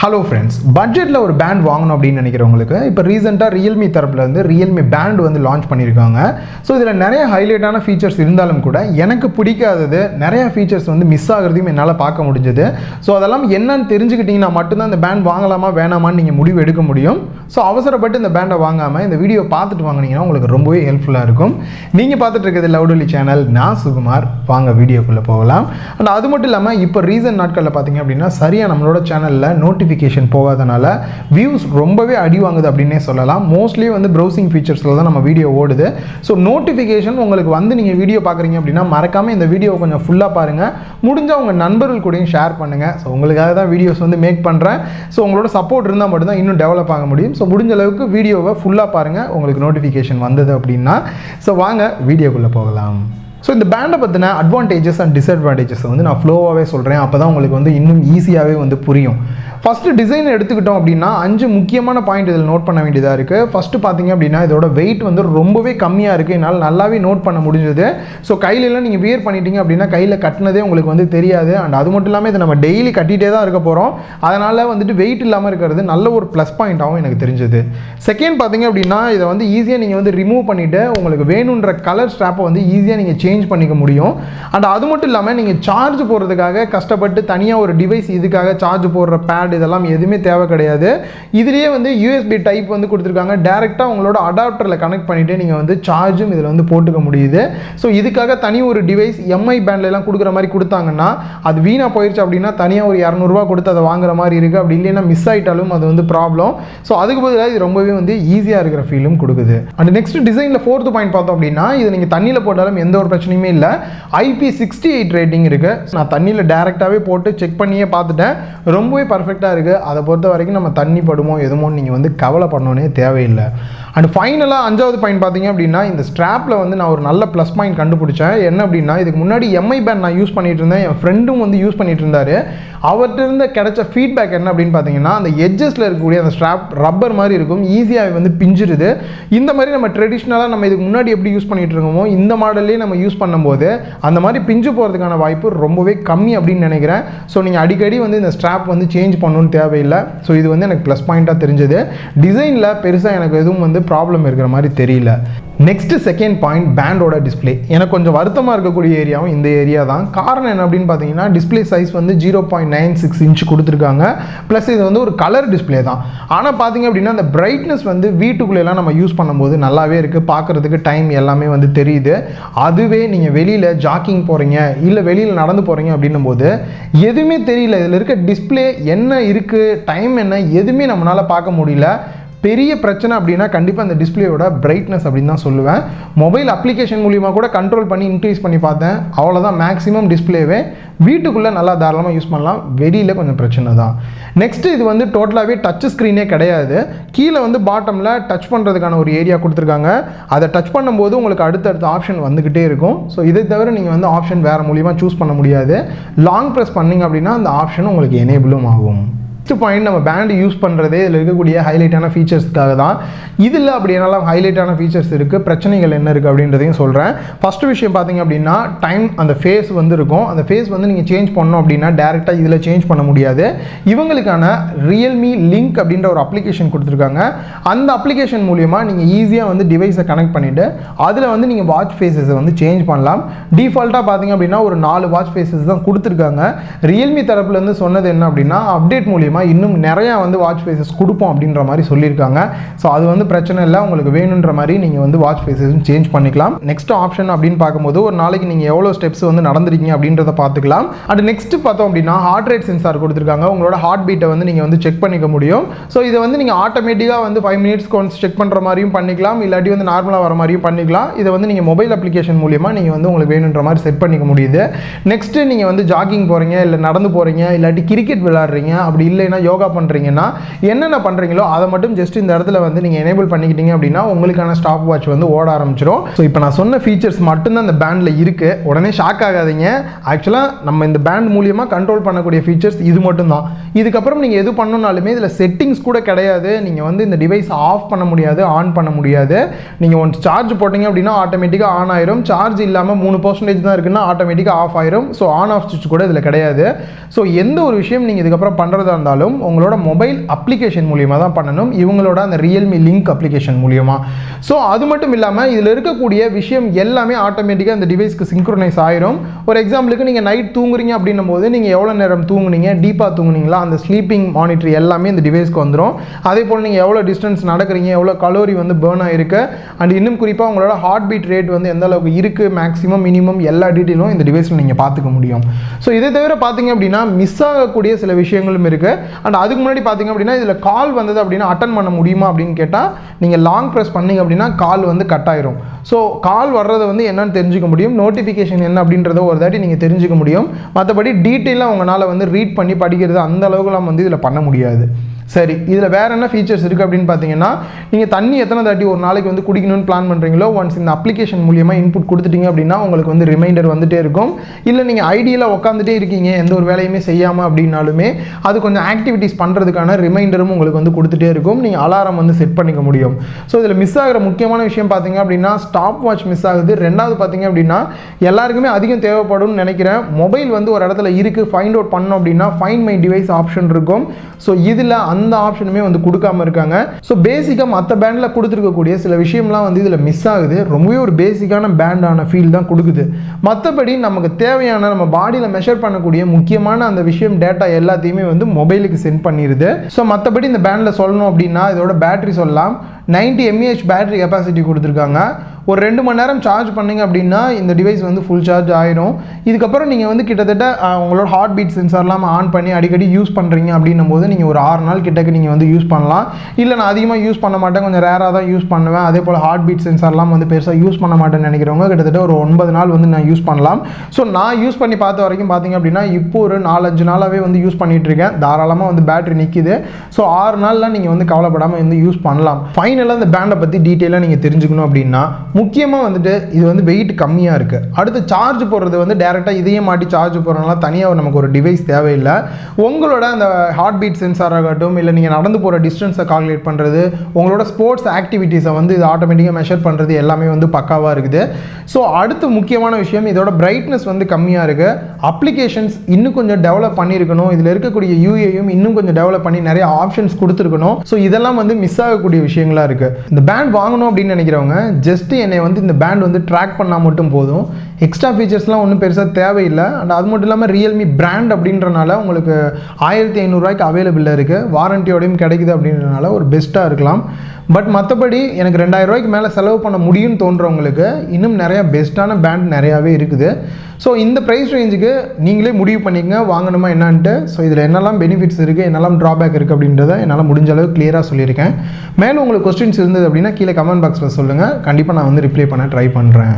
Hello friends, பட்ஜெட்டில் ஒரு pant வாங்கணும் அப்படின்னு நினைக்கிறவங்களுக்கு இப்போ ரீசெண்டாக ரியல்மி தரப்புலேருந்து ரியல்மி பேண்ட் வந்து லான்ச் பண்ணியிருக்காங்க. ஸோ இதில் நிறைய ஹைலைட்டான ஃபீச்சர்ஸ் இருந்தாலும் கூட எனக்கு பிடிக்காதது நிறையா ஃபீச்சர்ஸ் வந்து மிஸ் ஆகிறதையும் என்னால் பார்க்க முடிஞ்சது. ஸோ அதெல்லாம் என்னன்னு தெரிஞ்சுக்கிட்டிங்கன்னா மட்டும்தான் இந்த பேண்ட் வாங்கலாமா வேணாமான்னு நீங்கள் முடிவு எடுக்க முடியும். ஸோ அவசரப்பட்டு இந்த பேண்டை வாங்காமல் இந்த வீடியோ பார்த்துட்டு வாங்கினீங்கன்னா உங்களுக்கு ரொம்பவே ஹெல்ப்ஃபுல்லாக இருக்கும். நீங்கள் பார்த்துட்டு இருக்கிறது லவுடலி சேனல், நான் சுகுமார். வாங்க வீடியோக்குள்ளே போகலாம். அண்ட் அது மட்டும் இல்லாமல் இப்போ ரீசன்ட் நாட்களில் பார்த்தீங்க அப்படின்னா சரியாக நம்மளோட சேனலில் நோட்டிஃபிகேஷன் போகாதனால வியூஸ் ரொம்பவே அடி வாங்குது அப்படின்னே சொல்லலாம். மோஸ்ட்லி வந்து ப்ரௌசிங் ஃபீச்சர்ஸில் தான் நம்ம வீடியோ ஓடுது. ஸோ நோட்டிஃபிகேஷன் உங்களுக்கு வந்து நீங்கள் வீடியோ பார்க்குறீங்க அப்படின்னா மறக்காமல் இந்த வீடியோ கொஞ்சம் ஃபுல்லாக பாருங்கள். முடிஞ்சால் உங்கள் நண்பர்கள் கூடயும் ஷேர் பண்ணுங்கள். ஸோ உங்களுக்காக தான் வீடியோஸ் வந்து மேக் பண்ணுறேன். ஸோ உங்களோட சப்போர்ட் இருந்தால் மட்டும்தான் இன்னும் டெவலப் ஆக முடியும். ஸோ முடிஞ்ச அளவுக்கு வீடியோவை ஃபுல்லாக பாருங்கள் உங்களுக்கு நோட்டிஃபிகேஷன் வந்தது அப்படின்னா. ஸோ வாங்க வீடியோக்குள்ளே போகலாம். ஸோ இந்த பேண்டை பற்றின அட்வான்டேஜஸ் அண்ட் டிஸ்அட்வான்டேஜஸ் வந்து நான் ஃப்ளோவாகவே சொல்கிறேன். அப்போ தான் உங்களுக்கு வந்து இன்னும் ஈஸியாகவே வந்து புரியும். ஃபஸ்ட்டு டிசைன் எடுத்துக்கிட்டோம் அப்படின்னா 5 முக்கியமான பாயிண்ட் இதில் நோட் பண்ண வேண்டியதாக இருக்குது. ஃபஸ்ட்டு பார்த்தீங்க அப்படின்னா இதோட வெயிட் வந்து ரொம்பவே கம்மியாக இருக்குது. என்னால் நல்லாவே நோட் பண்ண முடிஞ்சது. ஸோ கையிலலாம் நீங்கள் வியர் பண்ணிட்டீங்க அப்படின்னா கையில் கட்டினதே உங்களுக்கு வந்து தெரியாது. அண்ட் அது மட்டும் இல்லாமல் இதை நம்ம டெய்லி கட்டிகிட்டே தான் இருக்க போகிறோம். அதனால் வந்துட்டு வெயிட் இல்லாமல் இருக்கிறது நல்ல ஒரு ப்ளஸ் பாயிண்ட்டாகவும் எனக்கு தெரிஞ்சது. செகண்ட் பார்த்தீங்க அப்படின்னா இதை வந்து ஈஸியாக நீங்கள் வந்து ரிமூவ் பண்ணிவிட்டு உங்களுக்கு வேணுன்ற கலர் ஸ்ட்ராப்பை வந்து ஈஸியாக நீங்கள் சேஞ்ச் பண்ணிக்க முடியும். அண்ட் அது மட்டும் இல்லாமல் நீங்கள் சார்ஜ் போடுறதுக்காக கஷ்டப்பட்டு தனியாக ஒரு டிவைஸ் இதுக்காக சார்ஜ் போடுற பேட் இதெல்லாம் எதுவுமே தேவை கிடையாது. இதுலேயே வந்து யூஎஸ்பி டைப் வந்து கொடுத்துருக்காங்க. டேரெக்டாக உங்களோட அடாப்டரில் கனெக்ட் பண்ணிவிட்டு நீங்கள் வந்து சார்ஜும் இதில் வந்து போட்டுக்க முடியுது. ஸோ இதுக்காக தனி ஒரு டிவைஸ் எம்ஐ பேண்ட்லாம் கொடுக்குற மாதிரி கொடுத்தாங்கன்னா அது வீணாக போயிடுச்சு அப்படின்னா தனியாக ஒரு 200 ரூபா கொடுத்து அதை வாங்குற மாதிரி இருக்குது. அப்படி இல்லைன்னா மிஸ் ஆகிட்டாலும் அது வந்து ப்ராப்ளம். ஸோ அதுக்கு பதிலாக இது ரொம்பவே வந்து ஈஸியாக இருக்கிற ஃபீலும் கொடுக்குது. அண்ட் நெக்ஸ்ட் டிசைனில் 4th பாயிண்ட் பார்த்தோம் அப்படின்னா இது நீங்கள் தண்ணியில் போட்டாலும் எந்த ஒரு பிரச்சனையுமே இல்லை. IP68 ரேட்டிங் இருக்குது. நான் தண்ணியில் டேரெக்டாகவே போட்டு செக் பண்ணியே பார்த்துட்டேன். ரொம்பவே பர்ஃபெக்டாக இருக்குது. அதை பொறுத்த வரைக்கும் நம்ம தண்ணி படுமோ எதுமோ நீங்கள் வந்து கவலை பண்ணோன்னே தேவையில்லை. அண்ட் ஃபைனலாக 5வது பாயிண்ட் பார்த்தீங்க அப்படின்னா இந்த ஸ்ட்ராப்பில் வந்து நான் ஒரு நல்ல ப்ளஸ் பாயிண்ட் கண்டுபிடிச்சேன். என்ன அப்படின்னா இதுக்கு முன்னாடி எம்ஐ பேண்ட் நான் யூஸ் பண்ணிட்டு இருந்தேன். என் ஃப்ரெண்டும் வந்து யூஸ் பண்ணிட்டு இருந்தார். அவர்கிட்ட இருந்து கிடைச்ச ஃபீட்பேக் என்ன அப்படின்னு பார்த்தீங்கன்னா அந்த எட்ஜஸில் இருக்கக்கூடிய அந்த ஸ்ட்ராப் ரப்பர் மாதிரி இருக்கும். ஈஸியாக வந்து பிஞ்சிருது. இந்த மாதிரி நம்ம ட்ரெடிஷ்னலாக நம்ம இதுக்கு முன்னாடி எப்படி யூஸ் பண்ணிட்டு இருக்கோமோ இந்த மாடல்லே நம்ம யூஸ் பண்ணும்போது அந்த மாதிரி பிஞ்சு போகிறதுக்கான வாய்ப்பு ரொம்பவே கம்மி அப்படின்னு நினைக்கிறேன். ஸோ நீங்கள் அடிக்கடி வந்து இந்த ஸ்ட்ராப் வந்து சேஞ்ச் பண்ணணும்னு தேவையில்லை. ஸோ இது வந்து எனக்கு ப்ளஸ் பாயிண்ட்டாக தெரிஞ்சது. டிசைனில் பெருசாக எனக்கு எதுவும் வந்து ப்ராப்ளம் இருக்கிற மாதிரி தெரியல. நெக்ஸ்ட் செகண்ட் பாயிண்ட் பேண்டோட டிஸ்பிளே. எனக்கு கொஞ்சம் வருத்தமாக இருக்கக்கூடிய ஏரியாவும் இந்த ஏரியா தான். காரணம் என்ன அப்படின்னு பார்த்தீங்கன்னா டிஸ்பிளே சைஸ் வந்து 0.96 இன்ச் கொடுத்துருக்காங்க. ப்ளஸ் இது வந்து ஒரு கலர் டிஸ்பிளே தான். ஆனால் பார்த்தீங்க அப்படின்னா அந்த பிரைட்னஸ் வந்து வீட்டுக்குள்ளேலாம் நம்ம யூஸ் பண்ணும்போது நல்லாவே இருக்குது. பார்க்குறதுக்கு டைம் எல்லாமே வந்து தெரியுது. அதுவே நீங்கள் வெளியில் ஜாக்கிங் போகிறீங்க இல்லை வெளியில் நடந்து போகிறீங்க அப்படின்னும் போது எதுவுமே தெரியல. இதில் இருக்க டிஸ்பிளே என்ன இருக்குது, டைம் என்ன, எதுவுமே நம்மளால் பார்க்க முடியல. பெரிய பிரச்சனை அப்படின்னா கண்டிப்பாக அந்த டிஸ்பிளேயோட பிரைட்னஸ் அப்படின்னு தான் சொல்லுவேன். மொபைல் அப்ளிகேஷன் மூலியமாக கூட கண்ட்ரோல் பண்ணி இன்க்ரீஸ் பண்ணி பார்த்தேன். அவ்வளோதான் மேக்ஸிமம் டிஸ்பிளேவே. வீட்டுக்குள்ளே நல்லா தாராளமாக யூஸ் பண்ணலாம். வெளியில் கொஞ்சம் பிரச்சனை தான். நெக்ஸ்ட்டு இது வந்து டோட்டலாகவே டச் ஸ்க்ரீனே கிடையாது. கீழே வந்து பாட்டமில் டச் பண்ணுறதுக்கான ஒரு ஏரியா கொடுத்துருக்காங்க. அதை டச் பண்ணும்போது உங்களுக்கு அடுத்தடுத்த ஆப்ஷன் வந்துக்கிட்டே இருக்கும். ஸோ இதை தவிர நீங்கள் வந்து ஆப்ஷன் வேறு மூலியமாக சூஸ் பண்ண முடியாது. லாங் ப்ரெஸ் பண்ணிங்க அப்படின்னா அந்த ஆப்ஷன் உங்களுக்கு எனேபிளும் ஆகும். நெக்ஸ்ட் பாயிண்ட் நம்ம பேண்ட் யூஸ் பண்ணுறதே இதில் இருக்கக்கூடிய ஹைலைட்டான ஃபீச்சர்ஸ்க்காக தான். இதில் அப்படி என்னெல்லாம் ஹைலைட்டான ஃபீச்சர்ஸ் இருக்குது, பிரச்சனைகள் என்ன இருக்குது அப்படின்றதையும் சொல்கிறேன். ஃபஸ்ட்டு விஷயம் பார்த்தீங்க அப்படின்னா டைம் அந்த ஃபேஸ் வந்து இருக்கும். அந்த ஃபேஸ் வந்து நீங்கள் சேஞ்ச் பண்ணோம் அப்படின்னா டேரெக்டாக இதில் சேஞ்ச் பண்ண முடியாது. இவங்களுக்கான ரியல்மி லிங்க் அப்படின்ற ஒரு அப்ளிகேஷன் கொடுத்துருக்காங்க. அந்த அப்ளிகேஷன் மூலியமாக நீங்கள் ஈஸியாக வந்து டிவைஸை கனெக்ட் பண்ணிவிட்டு அதில் வந்து நீங்கள் வாட்ச் ஃபேஸஸை வந்து சேஞ்ச் பண்ணலாம். டிஃபால்ட்டாக பார்த்தீங்க அப்படின்னா ஒரு 4 வாட்ச் ஃபேஸஸ் தான் கொடுத்துருக்காங்க. ரியல்மி தரப்புலேருந்து சொன்னது என்ன அப்படின்னா அப்டேட் மூலியமாக இன்னும் நிறையா வந்து வாட்ச் ஃபேஸஸ் கொடுப்போம் அப்படின்ற மாதிரி சொல்லியிருக்காங்க. ஸோ அது வந்து பிரச்சனை இல்லை. உங்களுக்கு வேணுன்ற மாதிரி நீங்கள் வந்து வாட்ச் ஃபேஸஸும் சேஞ்ச் பண்ணிக்கலாம். நெக்ஸ்ட் ஆப்ஷன் அப்படின்னு பார்க்கும்போது ஒரு நாளைக்கு நீங்கள் எவ்வளோ ஸ்டெப்ஸ் வந்து நடந்துருக்கீங்க அப்படின்றத பார்த்துக்கலாம். அண்ட் நெக்ஸ்ட் பார்த்தோம் அப்படின்னா ஹார்ட் ரேட் சென்சார் கொடுத்துருக்காங்க. உங்களோட ஹார்ட் பீட்டை வந்து நீங்கள் வந்து செக் பண்ணிக்க முடியும். ஸோ இதை வந்து நீங்கள் ஆட்டோமேட்டிக்காக வந்து 5 மினிட்ஸ்க்கு ஒன்ஸ் செக் பண்ணுற மாதிரியும் பண்ணிக்கலாம். இல்லாட்டி வந்து நார்மலாக வர மாதிரியும் பண்ணிக்கலாம். இதை வந்து நீங்கள் மொபைல் அப்ளிகேஷன் மூலியமாக நீங்கள் வந்து உங்களுக்கு வேணுன்ற மாதிரி செட் பண்ணிக்க முடியுது. நெக்ஸ்ட்டு நீங்கள் வந்து ஜாகிங் போகிறீங்க இல்லை நடந்து போகிறீங்க இல்லாட்டி கிரிக்கெட் விளையாடுறீங்க அப்படி இல்லைன்னா யோகா பண்ணுறீங்கன்னா என்னென்ன பண்ணுறீங்களோ அதை மட்டும் ஜஸ்ட் இந்த இடத்துல வந்து நீங்கள் எனேபிள் பண்ணிக்கிட்டீங்க அப்படின்னா உங்களுக்கான ஸ்டாப் வாட்ச் வந்து ஓட ஆரம்பிச்சிடும். ஸோ இப்போ நான் சொன்ன ஃபீச்சர்ஸ் மட்டும்தான் இந்த பேண்டில் இருக்குது. உடனே ஷாக் ஆகாதீங்க. ஆக்சுவலாக நம்ம இந்த பேண்ட் மூலியமாக கண்ட்ரோல் பண்ணக்கூடிய ஃபீச்சர்ஸ் இது மட்டும்தான். இதுக்கப்புறம் நீங்கள் எது பண்ணணும்னாலுமே இதில் செட்டிங்ஸ் கூட கிடையாது. நீங்கள் வந்து இந்த டிவைஸ் ஆஃப் பண்ண முடியாது, ஆன் பண்ண முடியாது. நீங்கள் ஒன்ஸ் சார்ஜ் போட்டிங்க அப்படின்னா ஆட்டோமேட்டிக்காக ஆன் ஆயிரும். சார்ஜ் இல்லாமல் 3% தான் இருக்குன்னா ஆட்டோமேட்டிக்காக ஆஃப் ஆயிரும். ஸோ ஆன் ஆஃப் சுவிட்ச் கூட இதில் கிடையாது. ஸோ எந்த ஒரு விஷயம் நீங்கள் இதுக்கப்புறம் பண்ணுறதா இருந்தாலும் இருந்தாலும் உங்களோட மொபைல் அப்ளிகேஷன் மூலியமாக தான் பண்ணணும், இவங்களோட அந்த ரியல்மி லிங்க் அப்ளிகேஷன் மூலியமாக. ஸோ அது மட்டும் இல்லாமல் இதில் இருக்கக்கூடிய விஷயம் எல்லாமே ஆட்டோமேட்டிக்காக அந்த டிவைஸ்க்கு சிங்க்ரோனைஸ் ஆயிரும். ஒரு எக்ஸாம்பிளுக்கு நீங்கள் நைட் தூங்குறீங்க அப்படின்னும் போது நீங்கள் எவ்வளோ நேரம் தூங்குனீங்க, டீப்பாக தூங்குனீங்களா, அந்த ஸ்லீப்பிங் மானிட்டர் எல்லாமே இந்த டிவைஸ்க்கு வந்துடும். அதே போல் நீங்கள் எவ்வளோ டிஸ்டன்ஸ் நடக்கிறீங்க, எவ்வளோ கலோரி வந்து பேர்ன் ஆகிருக்கு, அண்ட் இன்னும் குறிப்பாக உங்களோட ஹார்ட் பீட் ரேட் வந்து எந்த அளவுக்கு இருக்குது, மேக்ஸிமம் மினிமம் எல்லா டீட்டெயிலும் இந்த டிவைஸில் நீங்கள் பார்த்துக்க முடியும். ஸோ இதை தவிர பார்த்தீங்க அப்படின்னா மிஸ் ஆகக்கூடிய சில விஷயங்களும் இருக்குது. அண்ட் அதுக்கு முன்னாடி பார்த்தீங்க அப்படின்னா இதில் கால் வந்தது அப்படின்னா அட்டன் பண்ண முடியுமா அப்படின்னு கேட்டால் நீங்கள் லாங் ப்ரெஸ் பண்ணீங்க அப்படின்னா கால் வந்து கட் ஆயிரும். ஸோ கால் வர்றதை வந்து என்னன்னு தெரிஞ்சுக்க முடியும், நோட்டிஃபிகேஷன் என்ன அப்படின்றத ஒரு தாட்டி நீங்கள் தெரிஞ்சுக்க முடியும். மற்றபடி டீட்டெயிலாக உங்களால் வந்து ரீட் பண்ணி படிக்கிறது அந்த அளவுக்குலாம் வந்து இதில் பண்ண முடியாது. சரி, இதில் வேறு என்ன ஃபீச்சர்ஸ் இருக்குது அப்படின்னு பார்த்தீங்கன்னா, நீங்கள் தண்ணி எத்தனை தாட்டி ஒரு நாளைக்கு வந்து குடிக்கணும்னு பிளான் பண்ணுறீங்களோ ஒன்ஸ் இந்த அப்ளிகேஷன் மூலியமாக இன்புட் கொடுத்துட்டீங்க அப்படின்னா உங்களுக்கு வந்து ரிமைண்டர் வந்துகிட்டே இருக்கும். இல்லை நீங்கள் ஐடியில் உட்காந்துட்டே இருக்கீங்க எந்த ஒரு வேலையுமே செய்யாமல் அப்படின்னாலுமே அது கொஞ்சம் ஆக்டிவிட்டீஸ் பண்ணுறதுக்கான ரிமைண்டரும் உங்களுக்கு வந்து கொடுத்துட்டே இருக்கும். நீங்கள் அலாரம் வந்து செட் பண்ணிக்க முடியும். ஸோ இதில் மிஸ் ஆகிற முக்கியமான விஷயம் பார்த்தீங்க அப்படின்னா ஸ்டாப் வாட்ச் மிஸ் ஆகுது. ரெண்டாவது பார்த்தீங்க அப்படின்னா எல்லாருக்குமே அதிகம் தேவைப்படும்னு நினைக்கிறேன், மொபைல் வந்து ஒரு இடத்துல இருக்குது ஃபைண்ட் அவுட் பண்ணோம் அப்படின்னா ஃபைண்ட் மை டிவைஸ் ஆப்ஷன் இருக்கும். ஸோ இதில் அந்த ஆப்ஷனுமே வந்து கொடுக்காம இருக்காங்க. ஸோ பேசிக்காக மற்ற பேண்டில் கொடுத்துருக்கக்கூடிய சில விஷயம்லாம் வந்து இதில் மிஸ் ஆகுது. ரொம்பவே ஒரு பேசிக்கான பேண்டான ஃபீல் தான் கொடுக்குது. மற்றபடி நமக்கு தேவையான நம்ம பாடியில் மெஷர் பண்ணக்கூடிய முக்கியமான அந்த விஷயம் டேட்டா எல்லாத்தையுமே வந்து மொபைலுக்கு சென்ட் பண்ணிடுது. ஸோ மற்றபடி இந்த பேண்டில் சொல்லணும் அப்படின்னா இதோட பேட்டரி சொல்லலாம் 90 mAh பேட்டரி கெப்பாசிட்டி கொடுத்துருக்காங்க. ஒரு 2 மணி நேரம் சார்ஜ் பண்ணிங்க அப்படின்னா இந்த டிவைஸ் வந்து ஃபுல் சார்ஜ் ஆயிரும். இதுக்கப்புறம் நீங்கள் வந்து கிட்டத்தட்ட உங்களோட ஹார்ட் பீட் சென்சார்லாம் ஆன் பண்ணி அடிக்கடி யூஸ் பண்ணுறீங்க அப்படின்னும் போது நீங்கள் ஒரு 6 நாள் கிட்டக்கு நீங்கள் வந்து யூஸ் பண்ணலாம். இல்லை நான் அதிகமாக யூஸ் பண்ண மாட்டேன், கொஞ்சம் ரேராக தான் யூஸ் பண்ணுவேன், அதே போல் ஹார்ட் பீட் சென்சார்லாம் வந்து பெருசாக யூஸ் பண்ண மாட்டேன்னு நினைக்கிறவங்க கிட்டத்தட்ட ஒரு 9 நாள் வந்து நான் யூஸ் பண்ணலாம். ஸோ நான் யூஸ் பண்ணி பார்த்த வரைக்கும் பார்த்தீங்க அப்படின்னா இப்போ ஒரு 4-5 நாளாகவே வந்து யூஸ் பண்ணிகிட்ருக்கேன். தாராளமாக வந்து பேட்டரி நிற்கிது. ஸோ 6 நாளில் நீங்கள் வந்து கவலைப்படாமல் வந்து யூஸ் பண்ணலாம். ஃபைனலாக இந்த பேண்டை பற்றி டீட்டெயிலாக நீங்கள் தெரிஞ்சுக்கணும் அப்படின்னா முக்கியமாக வந்துட்டு இது வந்து வெயிட் கம்மியாக இருக்குது. அடுத்து சார்ஜ் போடுறது வந்து டேரெக்டாக இதையே மாட்டி சார்ஜ் போடுறதுனால தனியாக நமக்கு ஒரு டிவைஸ் தேவையில்லை. உங்களோட அந்த ஹார்ட் பீட் சென்சார் ஆகட்டும், இல்லை நீங்கள் நடந்து போகிற டிஸ்டன்ஸை கால்குலேட் பண்ணுறது, உங்களோட ஸ்போர்ட்ஸ் ஆக்டிவிட்டீஸை வந்து இது ஆட்டோமேட்டிக்காக மெஷர் பண்ணுறது எல்லாமே வந்து பக்காவாக இருக்குது. ஸோ அடுத்து முக்கியமான விஷயம் இதோட பிரைட்னஸ் வந்து கம்மியாக இருக்குது. அப்ளிகேஷன்ஸ் இன்னும் கொஞ்சம் டெவலப் பண்ணியிருக்கணும். இதில் இருக்கக்கூடிய யூஏயும் இன்னும் கொஞ்சம் டெவலப் பண்ணி நிறைய ஆப்ஷன்ஸ் கொடுத்துருக்கணும். ஸோ இதெல்லாம் வந்து மிஸ் ஆகக்கூடிய விஷயங்களாக இருக்குது. இந்த பேண்ட் வாங்கணும் அப்படின்னு நினைக்கிறவங்க ஜஸ்ட் என்னை வந்து இந்த பேண்ட் வந்து ட்ராக் பண்ணால் மட்டும் போதும். எக்ஸ்ட்ரா ஃபீச்சர்ஸ்லாம் ஒன்றும் பெருசாக தேவையில்லை. அண்ட் அது மட்டும் இல்லாமல் ரியல்மி பிராண்ட் அப்படின்றனால உங்களுக்கு 1500 ரூபாய்க்கு அவைலபிளாக இருக்குது, வாரண்டியோடையும் கிடைக்குது அப்படின்றனால ஒரு பெஸ்ட்டாக இருக்கலாம். பட் மற்றபடி எனக்கு 2000 ரூபாய்க்கு மேலே செலவு பண்ண முடியும்னு தோன்றவங்களுக்கு இன்னும் நிறையா பெஸ்ட்டான பேண்ட் நிறையாவே இருக்குது. ஸோ இந்த ப்ரைஸ் ரேஞ்சுக்கு நீங்களே முடிவு பண்ணிக்கங்க வாங்கணுமா என்னான்ட்டு. ஸோ இதில் என்னெல்லாம் பெனிஃபிட்ஸ் இருக்குது, என்னெல்லாம் ட்ராபேக் இருக்குது அப்படின்றத என்னால் முடிஞ்ச அளவு கிளியராக சொல்லியிருக்கேன். மேலும் உங்களுக்கு கொஸ்டின்ஸ் இருந்தது அப்படின்னா கீழே கமெண்ட் பாக்ஸில் சொல்லுங்கள், கண்டிப்பாக நான் வந்து ரிப்ளை பண்ண ட்ரை பண்ணுறேன்.